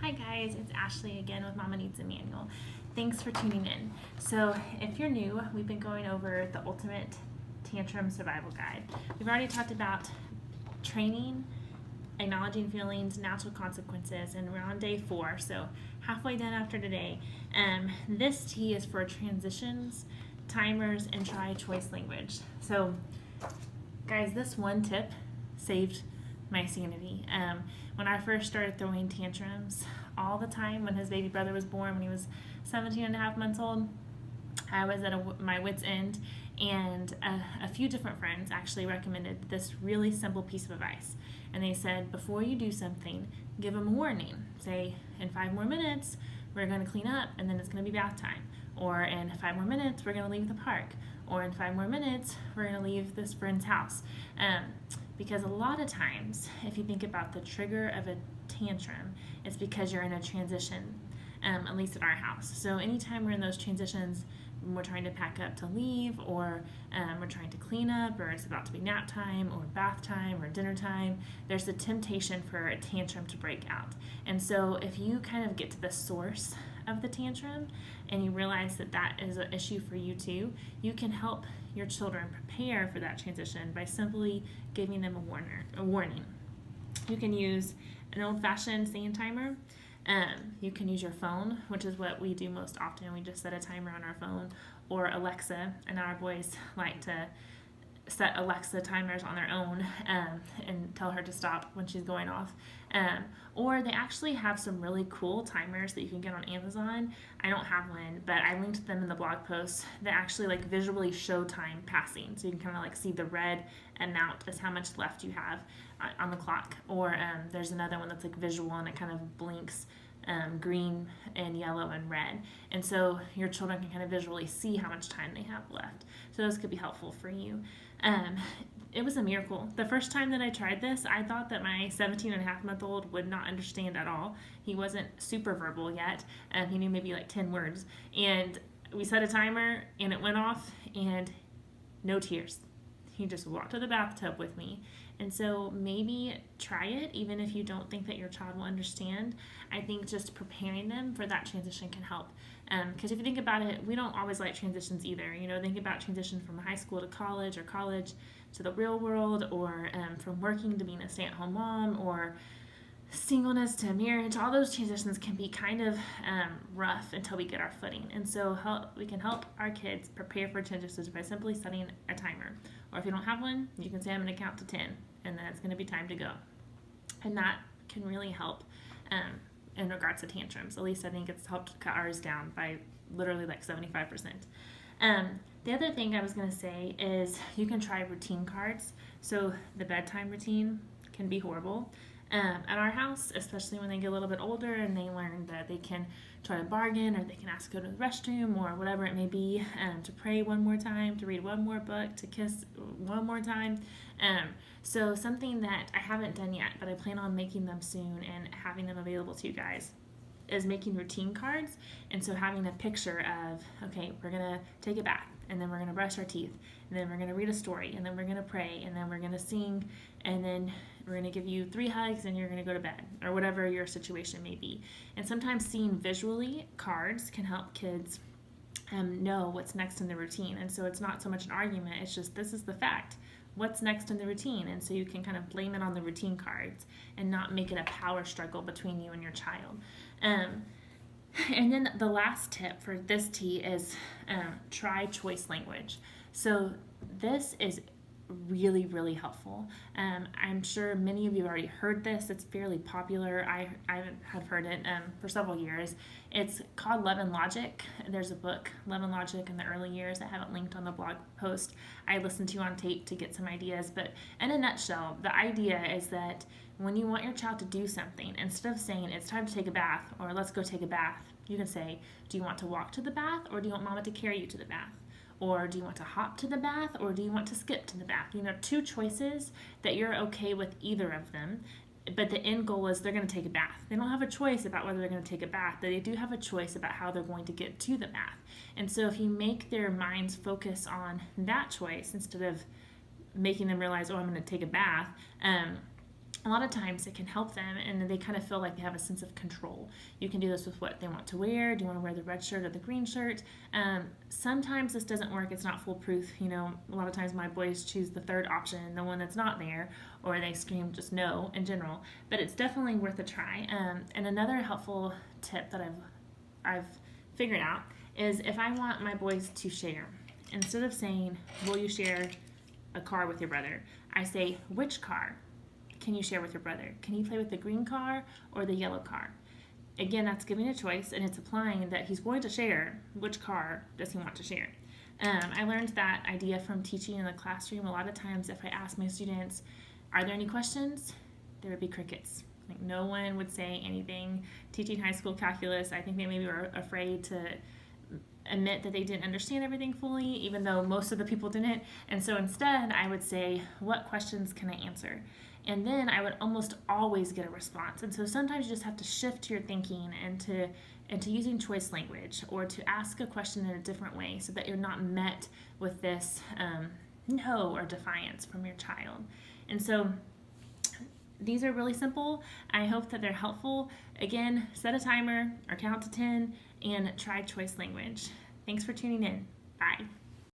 Hi guys, it's Ashley again with Mama Needs a Manual. Thanks for tuning in. So if you're new, we've been going over the Ultimate Tantrum Survival Guide. We've already talked about training, acknowledging feelings, natural consequences, and we're on day 4, so halfway done after today. This T is for transitions, timers, and try choice language. So guys, this one tip saved my sanity. When I first started throwing tantrums all the time when his baby brother was born, when he was 17 and a half months old, I was at my wit's end, and a few different friends actually recommended this really simple piece of advice. And they said, before you do something, give them a warning. Say, in 5 more minutes, we're going to clean up, and then it's going to be bath time. Or in 5 more minutes, we're going to leave the park. Or in 5 more minutes, we're going to leave this friend's house. Because a lot of times, if you think about the trigger of a tantrum, it's because you're in a transition, at least at our house. So anytime we're in those transitions, we're trying to pack up to leave, or we're trying to clean up, or it's about to be nap time, or bath time, or dinner time, there's the temptation for a tantrum to break out. And so if you kind of get to the source of the tantrum and you realize that that is an issue for you too, you can help your children prepare for that transition by simply giving them a warning. You can use an old-fashioned sand timer. You can use your phone, which is what we do most often. We just set a timer on our phone, or Alexa, and our boys like to set Alexa timers on their own and tell her to stop when she's going off. Or they actually have some really cool timers that you can get on Amazon. I don't have one, but I linked them in the blog post that actually like visually show time passing. So you can kind of like see the red amount as how much left you have on the clock. Or there's another one that's like visual and it kind of blinks green and yellow and red. And so your children can kind of visually see how much time they have left. So those could be helpful for you. It was a miracle. The first time that I tried this, I thought that my 17 and a half month old would not understand at all. He wasn't super verbal yet. He knew maybe like 10 words. And we set a timer and it went off and no tears. He just walked to the bathtub with me. And so maybe try it, even if you don't think that your child will understand. I think just preparing them for that transition can help. Because if you think about it, we don't always like transitions either. You know, think about transition from high school to college, or college to the real world, or from working to being a stay-at-home mom, or singleness to marriage. All those transitions can be kind of rough until we get our footing. And so we can help our kids prepare for transitions by simply setting a timer. Or if you don't have one, you can say, I'm going to count to 10, and then it's going to be time to go. And that can really help in regards to tantrums. At least I think it's helped cut ours down by literally like 75%. The other thing I was going to say is you can try routine cards. So the bedtime routine can be horrible. At our house, especially when they get a little bit older and they learn that they can try to bargain, or they can ask to go to the restroom, or whatever it may be, to pray one more time, to read one more book, to kiss one more time. So something that I haven't done yet, but I plan on making them soon and having them available to you guys, is making routine cards. And so having a picture of, okay, we're going to take a bath, and then we're going to brush our teeth, and then we're going to read a story, and then we're going to pray, and then we're going to sing, and then we're going to give you 3 hugs, and you're going to go to bed, or whatever your situation may be. And sometimes seeing visually cards can help kids know what's next in the routine. And so it's not so much an argument, it's just, this is the fact. What's next in the routine? And so you can kind of blame it on the routine cards and not make it a power struggle between you and your child. And then the last tip for this T is try choice language. So this is really, really helpful. I'm sure many of you have already heard this. It's fairly popular. I have heard it for several years. It's called Love and Logic. There's a book, Love and Logic, in the early years. I have it linked on the blog post. I listened to on tape to get some ideas. But in a nutshell, the idea is that when you want your child to do something, instead of saying it's time to take a bath or let's go take a bath, you can say, do you want to walk to the bath, or do you want mama to carry you to the bath? Or do you want to hop to the bath, or do you want to skip to the bath? You know, 2 choices that you're okay with either of them, but the end goal is they're going to take a bath. They don't have a choice about whether they're going to take a bath, but they do have a choice about how they're going to get to the bath. And so if you make their minds focus on that choice instead of making them realize, oh, I'm going to take a bath, a lot of times it can help them, and they kind of feel like they have a sense of control. You can do this with what they want to wear. Do you want to wear the red shirt or the green shirt? Sometimes this doesn't work. It's not foolproof. A lot of times my boys choose the third option, the one that's not there, or they scream just no in general. But it's definitely worth a try. And another helpful tip that I've figured out is if I want my boys to share, instead of saying, will you share a car with your brother, I say, which car can you share with your brother? Can he play with the green car or the yellow car? Again, that's giving a choice, and it's applying that he's going to share. Which car does he want to share? I learned that idea from teaching in the classroom. A lot of times if I ask my students, are there any questions? There would be crickets. Like no one would say anything. Teaching high school calculus, I think they maybe were afraid to admit that they didn't understand everything fully, even though most of the people didn't. And so instead, I would say, what questions can I answer? And then I would almost always get a response. And so sometimes you just have to shift your thinking into using choice language, or to ask a question in a different way so that you're not met with this no or defiance from your child. And so these are really simple. I hope that they're helpful. Again, set a timer or count to 10 and try choice language. Thanks for tuning in. Bye.